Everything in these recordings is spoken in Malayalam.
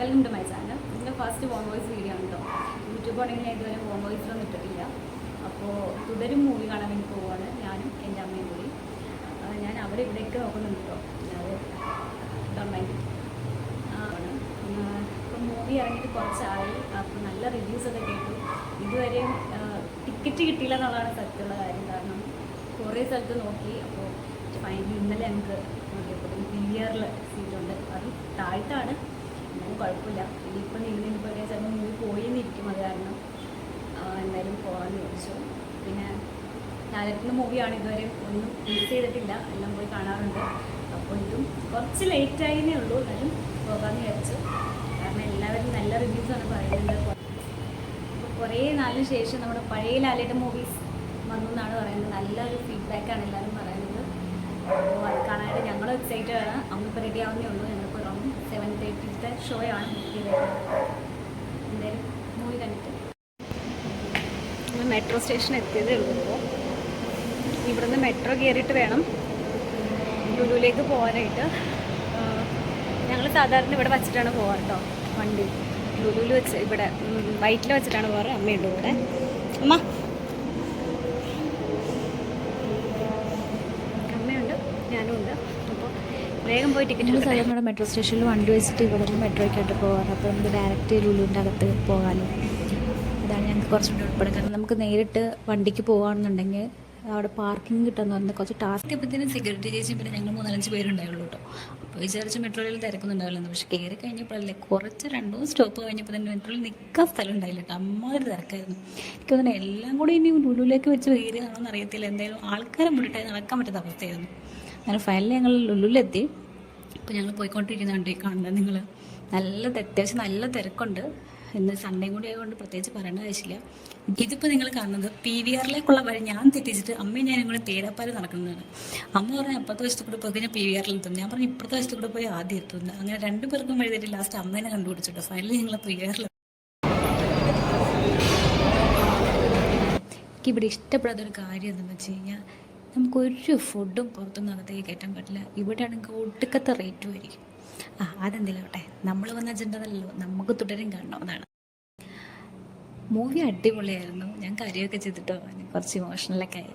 Welcome to my channel. ഇതിൻ്റെ ഫസ്റ്റ് വോൺ വോയിസ് വീഡിയോ ആണ് കേട്ടോ. യൂട്യൂബ് ആണെങ്കിൽ ഞാൻ ഇതുവരെ വോൺ വോയിസിലൊന്നും ഇട്ടിട്ടില്ല. അപ്പോൾ തുടരും മൂവി കാണാൻ വേണ്ടി പോവുകയാണ് ഞാനും എൻ്റെ അമ്മയും കൂടി. ഞാൻ അവിടെ ഇവിടെയൊക്കെ നോക്കുന്നുണ്ട് കേട്ടോ. അത് ഗവൺമെൻറ് ആണ്. ഇപ്പം മൂവി ഇറങ്ങിയിട്ട് കുറച്ചായി. അപ്പോൾ നല്ല റിവ്യൂസൊക്കെ കേട്ടു. ഇതുവരെയും ടിക്കറ്റ് കിട്ടിയില്ല എന്നുള്ളതാണ് സത്യമുള്ള കാര്യം. കാരണം കുറേ സ്ഥലത്ത് നോക്കി. അപ്പോൾ ഫൈനലി ഇന്നലെ ഞങ്ങൾക്ക് നോക്കിയപ്പോൾ ക്ലിയറിൽ സീറ്റുണ്ട്. അത് താഴ്ത്താണ്, എന്നാലും കുഴപ്പമില്ല. ഇനിയിപ്പോൾ നിന്നിപ്പോൾ ചിലപ്പോൾ മൂവി പോയിന്നിരിക്കും. അത് കാരണം എന്തായാലും പോകാമെന്ന് ചോദിച്ചു. പിന്നെ ഞാനെത്തുന്ന മൂവിയാണ്, ഇതുവരെ ഒന്നും മിസ് ചെയ്തിട്ടില്ല, എല്ലാം പോയി കാണാറുണ്ട്. അപ്പോൾ ഇതും കുറച്ച് ലേറ്റായിന്നേ ഉള്ളൂ, എന്നാലും പോകാമെന്ന് വിചാരിച്ചു. കാരണം എല്ലാവരും നല്ല റിവ്യൂസാണ് പറയുന്നത്. അപ്പോൾ കുറേ നാളിന് ശേഷം നമ്മുടെ പഴയ ലാലേട്ടൻ മൂവീസ് വന്നു എന്നാണ് പറയുന്നത്. നല്ലൊരു ഫീഡ്ബാക്കാണ് എല്ലാവരും പറയുന്നത്. അപ്പോൾ അത് കാണാനായിട്ട് ഞങ്ങൾ എക്സൈറ്റഡ് ആണ്. അമ്മ റെഡി ആവുന്നേ ഉള്ളൂ. ഞങ്ങൾക്ക് അറൗണ്ട് 7:30 ഷോയാണ് ബുക്ക് ചെയ്തത്. എന്തായാലും മൂവി കണ്ടിട്ട് നമ്മൾ മെട്രോ സ്റ്റേഷൻ എത്തിയതേ ഉള്ളൂ. അപ്പോൾ ഇവിടുന്ന് മെട്രോ കയറിയിട്ട് വേണം ലുലുവിലേക്ക് പോകാനായിട്ട്. ഞങ്ങൾ സാധാരണ ഇവിടെ വച്ചിട്ടാണ് പോകാറ് കേട്ടോ. വണ്ടി ലുലുവിൽ വെച്ച് ഇവിടെ വൈറ്റിൽ വെച്ചിട്ടാണ് പോകാറ്. അമ്മയുണ്ട് ഇവിടെ. അമ്മ ഞാനും ഉണ്ട്. അപ്പോൾ വേഗം പോയി ടിക്കറ്റ്. സാധാരണ മെട്രോ സ്റ്റേഷനിൽ വണ്ടി വെച്ചിട്ട് ഇവിടെ നിന്ന് മെട്രോയ്ക്കായിട്ട് പോകാറ്. അപ്പോൾ നമുക്ക് ഡയറക്റ്റ് ലുലുവിൻ്റെ അകത്ത് പോകാമല്ലോ. അതാണ് ഞങ്ങൾക്ക് കുറച്ചുകൂടി ഉൾപ്പെടുക. കാരണം നമുക്ക് നേരിട്ട് വണ്ടിക്ക് പോകുകയാണെന്നുണ്ടെങ്കിൽ അവിടെ പാർക്കിംഗ് കിട്ടുമെന്ന് പറഞ്ഞാൽ കുറച്ച് ടാസ്ക്. എപ്പോഴത്തേനും സെക്യൂരിറ്റി ചേച്ചി പിന്നെ ഞങ്ങൾ 4-5 പേരുണ്ടായുള്ളൂ കേട്ടോ. അപ്പോൾ വിചാരിച്ച് മെട്രോയിൽ തിരക്കുന്നുണ്ടാവില്ലെന്ന്. പക്ഷേ കയറി കഴിഞ്ഞപ്പോഴല്ലേ കുറച്ച് 2 സ്റ്റോപ്പ് കഴിഞ്ഞപ്പോൾ തന്നെ മെട്രോയിൽ നിൽക്കാൻ സ്ഥലം ഉണ്ടായില്ല കേട്ടോ. അമ്മൊരു തിരക്കായിരുന്നു. എനിക്ക് തോന്നുന്നു എല്ലാം കൂടി ഇനി ലുലുവിലേക്ക് വെച്ച് കയറിയതാണെന്ന് അറിയത്തില്ല. എന്തായാലും ആൾക്കാരെ മുന്നിട്ടായി നടക്കാൻ പറ്റാത്ത അവസ്ഥയായിരുന്നു. അങ്ങനെ ഫൈനലി ഞങ്ങൾ ലുലുവിലെത്തി. അപ്പോൾ ഞങ്ങൾ പോയിക്കൊണ്ടിരിക്കുന്നുണ്ട്. ഈ കാണുന്നത് നിങ്ങൾ അത്യാവശ്യം നല്ല തിരക്കുണ്ട്. ഇന്ന് സൺഡേയും കൂടി ആയതുകൊണ്ട് പ്രത്യേകിച്ച് പറയേണ്ട ആവശ്യമില്ല. ഇതിപ്പോൾ നിങ്ങൾ കാണുന്നത് PVRലേക്കുള്ള വഴി ഞാൻ തെറ്റിച്ചിട്ട് അമ്മയും ഞാനും കൂടെ തേരാപ്പാൽ നടക്കുന്നതാണ്. അമ്മ പറഞ്ഞാൽ അപ്പുറത്തെ വശത്ത് കൂടെ പോയി കഴിഞ്ഞാൽ PVRൽ എത്തുന്നു. ഞാൻ പറഞ്ഞു ഇപ്പുറത്തെ വശത്ത് കൂടെ പോയി ആദ്യം എത്തുന്നത്. അങ്ങനെ 2 പേർക്കും വഴി തെറ്റി ലാസ്റ്റ് അമ്മേനെ കണ്ടുപിടിച്ചിട്ടോ. ഫൈനലി ഞങ്ങൾ PVRൽ. എനിക്കിവിടെ ഇഷ്ടപ്പെടാത്തൊരു കാര്യം എന്താണെന്ന് വെച്ച് കഴിഞ്ഞാൽ നമുക്കൊരു ഫുഡും പുറത്തൊന്നും അകത്തേക്ക് കയറ്റാൻ പറ്റില്ല. ഇവിടെ ആണെങ്കിൽ ഒടുക്കത്തെ റേറ്റും ആയിരിക്കും. അതെന്തെങ്കിലും ആവട്ടെ, നമ്മൾ വന്ന അജണ്ടതല്ലോ, നമുക്ക് തുടരും കാണണമെന്നാണ്. മൂവി അടിപൊളിയായിരുന്നു. ഞാൻ കാര്യമൊക്കെ ചെയ്തിട്ടോ കുറച്ച് ഇമോഷണലൊക്കെ ആയി.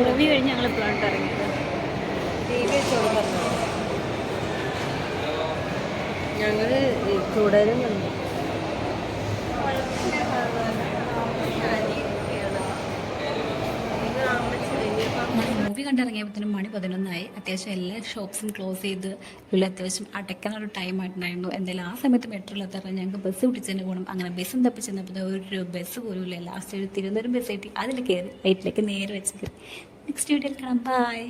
മൂവി കഴിഞ്ഞ് ഞങ്ങൾ എപ്പോഴാണ് ഇറങ്ങിയത്. ഞങ്ങൾ തുടരും ഞാൻ മൂവി കണ്ടിറങ്ങിയപ്പോഴത്തേനും മണി 11 അത്യാവശ്യം എല്ലാ ഷോപ്സും ക്ലോസ് ചെയ്ത് അത്യാവശ്യം അടയ്ക്കാനൊരു ടൈം ആയിട്ടുണ്ടായിരുന്നു. എന്തായാലും ആ സമയത്ത് മെട്രോയിൽ എത്താറ് ഞങ്ങൾക്ക് ബസ് പിടിച്ചതിന് പോകണം. അങ്ങനെ ബസ്സും തപ്പിച്ചെന്നപ്പോൾ ഒരു ബസ് പോലും ഇല്ല. ലാസ്റ്റ് ഒരു തിരുവനന്തപുരം ബസ് കിട്ടി. അതിൽ കയറി വൈറ്റിലേക്ക് നേരെ വെച്ച് കയറി. നെക്സ്റ്റ് വീഡിയോയിൽ കാണാം. ബൈ.